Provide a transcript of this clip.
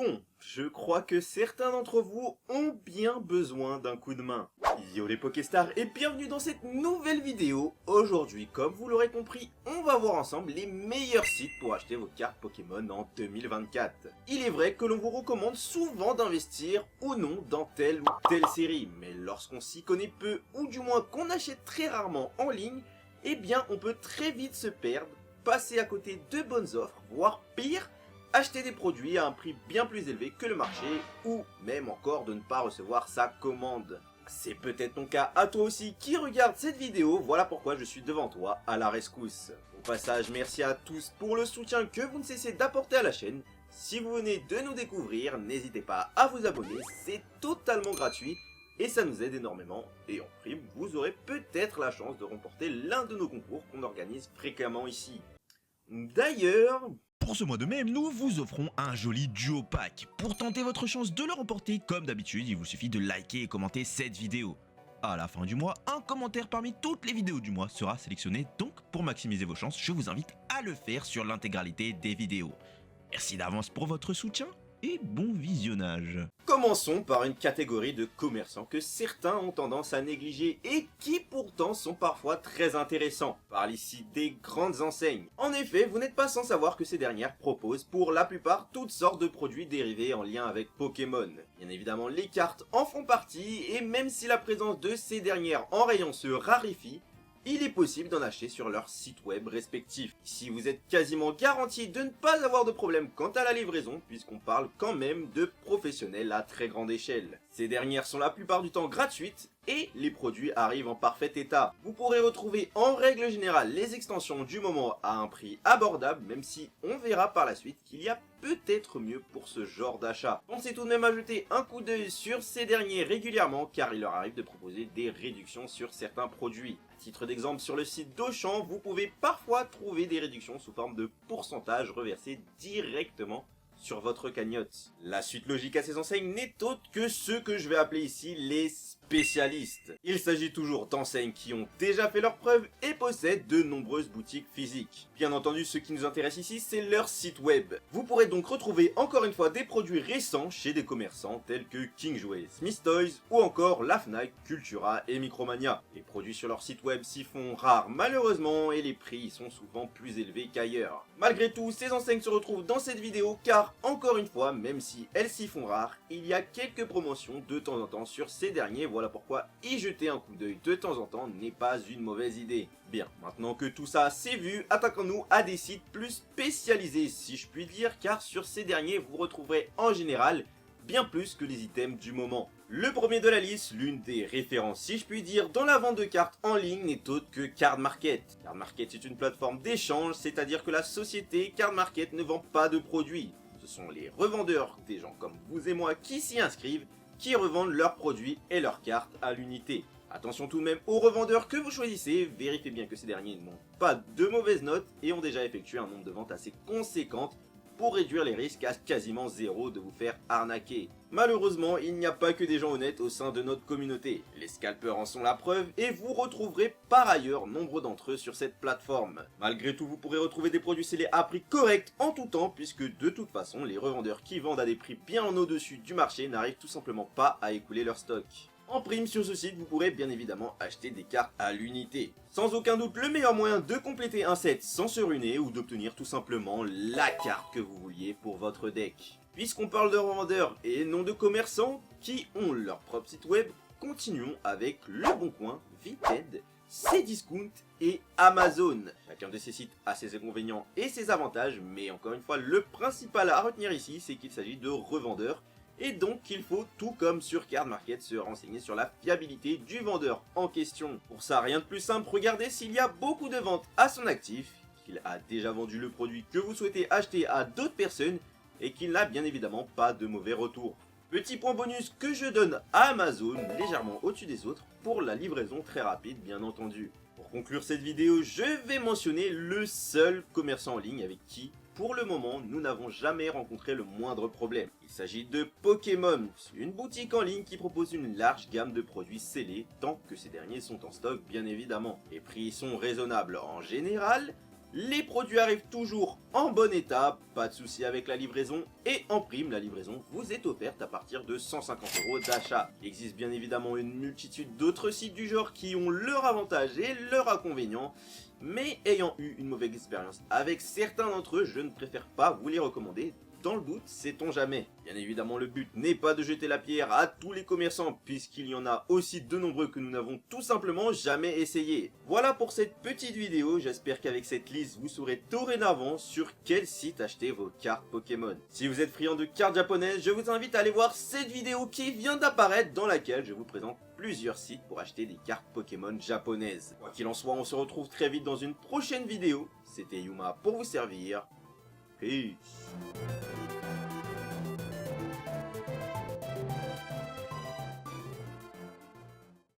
Bon, je crois que certains d'entre vous ont bien besoin d'un coup de main. Yo les Pokéstars et bienvenue dans cette nouvelle vidéo. Aujourd'hui, comme vous l'aurez compris, on va voir ensemble les meilleurs sites pour acheter vos cartes Pokémon en 2024. Il est vrai que l'on vous recommande souvent d'investir ou non dans telle ou telle série, mais lorsqu'on s'y connaît peu ou du moins qu'on achète très rarement en ligne, eh bien on peut très vite se perdre, passer à côté de bonnes offres, voire pire, acheter des produits à un prix bien plus élevé que le marché, ou même encore de ne pas recevoir sa commande. C'est peut-être ton cas à toi aussi qui regarde cette vidéo, voilà pourquoi je suis devant toi à la rescousse. Au passage, merci à tous pour le soutien que vous ne cessez d'apporter à la chaîne. Si vous venez de nous découvrir, n'hésitez pas à vous abonner, c'est totalement gratuit et ça nous aide énormément. Et en prime, vous aurez peut-être la chance de remporter l'un de nos concours qu'on organise fréquemment ici. D'ailleurs, pour ce mois de mai, nous vous offrons un joli duo pack. Pour tenter votre chance de le remporter, comme d'habitude, il vous suffit de liker et commenter cette vidéo. À la fin du mois, un commentaire parmi toutes les vidéos du mois sera sélectionné, donc pour maximiser vos chances, je vous invite à le faire sur l'intégralité des vidéos. Merci d'avance pour votre soutien et bon visionnage. commençons par une catégorie de commerçants que certains ont tendance à négliger et qui pourtant sont parfois très intéressants. On parle ici des grandes enseignes. En effet, vous n'êtes pas sans savoir que ces dernières proposent pour la plupart toutes sortes de produits dérivés en lien avec Pokémon. Bien évidemment, les cartes en font partie et même si la présence de ces dernières en rayon se raréfie, il est possible d'en acheter sur leur site web respectif. Ici, vous êtes quasiment garanti de ne pas avoir de problème quant à la livraison, puisqu'on parle quand même de professionnels à très grande échelle. Ces dernières sont la plupart du temps gratuites, et les produits arrivent en parfait état. Vous pourrez retrouver en règle générale les extensions du moment à un prix abordable, même si on verra par la suite qu'il y a peut-être mieux pour ce genre d'achat. Pensez tout de même à jeter un coup d'œil sur ces derniers régulièrement, car il leur arrive de proposer des réductions sur certains produits. À titre d'exemple, sur le site d'Auchan, vous pouvez parfois trouver des réductions sous forme de pourcentage reversés directement sur votre cagnotte. La suite logique à ces enseignes n'est autre que ceux que je vais appeler ici les spécialistes. Il s'agit toujours d'enseignes qui ont déjà fait leurs preuves et possèdent de nombreuses boutiques physiques. Bien entendu, ce qui nous intéresse ici, c'est leur site web. Vous pourrez donc retrouver encore une fois des produits récents chez des commerçants tels que King Jouets, Smith Toys ou encore la Fnac, Cultura et Micromania. Les produits sur leur site web s'y font rares malheureusement et les prix y sont souvent plus élevés qu'ailleurs. Malgré tout, ces enseignes se retrouvent dans cette vidéo car, encore une fois, même si elles s'y font rares, il y a quelques promotions de temps en temps sur ces derniers, voilà pourquoi y jeter un coup d'œil de temps en temps n'est pas une mauvaise idée. Bien, maintenant que tout ça c'est vu, attaquons-nous à des sites plus spécialisés si je puis dire, car sur ces derniers vous retrouverez en général bien plus que les items du moment. Le premier de la liste, l'une des références si je puis dire dans la vente de cartes en ligne n'est autre que Card Market. Card Market est une plateforme d'échange, c'est-à-dire que la société Card Market ne vend pas de produits. Ce sont les revendeurs, des gens comme vous et moi qui s'y inscrivent, qui revendent leurs produits et leurs cartes à l'unité. Attention tout de même aux revendeurs que vous choisissez, vérifiez bien que ces derniers n'ont pas de mauvaises notes et ont déjà effectué un nombre de ventes assez conséquentes pour réduire les risques à quasiment zéro de vous faire arnaquer. Malheureusement, il n'y a pas que des gens honnêtes au sein de notre communauté. Les scalpers en sont la preuve et vous retrouverez par ailleurs nombre d'entre eux sur cette plateforme. Malgré tout, vous pourrez retrouver des produits scellés à prix correct en tout temps puisque de toute façon, les revendeurs qui vendent à des prix bien en au-dessus du marché n'arrivent tout simplement pas à écouler leur stock. En prime, sur ce site, vous pourrez bien évidemment acheter des cartes à l'unité. Sans aucun doute, le meilleur moyen de compléter un set sans se ruiner ou d'obtenir tout simplement la carte que vous vouliez pour votre deck. Puisqu'on parle de revendeurs et non de commerçants qui ont leur propre site web, continuons avec Le Bon Coin, Vinted, Cdiscount et Amazon. Chacun de ces sites a ses inconvénients et ses avantages, mais encore une fois, le principal à retenir ici, c'est qu'il s'agit de revendeurs. Et donc il faut, tout comme sur Card Market, se renseigner sur la fiabilité du vendeur en question. Pour ça, rien de plus simple, regardez s'il y a beaucoup de ventes à son actif, qu'il a déjà vendu le produit que vous souhaitez acheter à d'autres personnes et qu'il n'a bien évidemment pas de mauvais retours. Petit point bonus que je donne à Amazon, légèrement au-dessus des autres, pour la livraison très rapide bien entendu. Pour conclure cette vidéo, je vais mentionner le seul commerçant en ligne avec qui, pour le moment, nous n'avons jamais rencontré le moindre problème. Il s'agit de Pokémon, une boutique en ligne qui propose une large gamme de produits scellés, tant que ces derniers sont en stock bien évidemment. Les prix sont raisonnables en général, Les produits arrivent toujours en bon état, pas de souci avec la livraison, et en prime, la livraison vous est offerte à partir de 150 € d'achat. Il existe bien évidemment une multitude d'autres sites du genre qui ont leur avantage et leur inconvénient, mais ayant eu une mauvaise expérience avec certains d'entre eux, je ne préfère pas vous les recommander. Dans le doute, sait-on jamais. Bien évidemment, le but n'est pas de jeter la pierre à tous les commerçants, puisqu'il y en a aussi de nombreux que nous n'avons tout simplement jamais essayé. Voilà pour cette petite vidéo, j'espère qu'avec cette liste, vous saurez dorénavant sur quel site acheter vos cartes Pokémon. Si vous êtes friand de cartes japonaises, je vous invite à aller voir cette vidéo qui vient d'apparaître, dans laquelle je vous présente plusieurs sites pour acheter des cartes Pokémon japonaises. Quoi qu'il en soit, on se retrouve très vite dans une prochaine vidéo. C'était Yuma pour vous servir. Peace.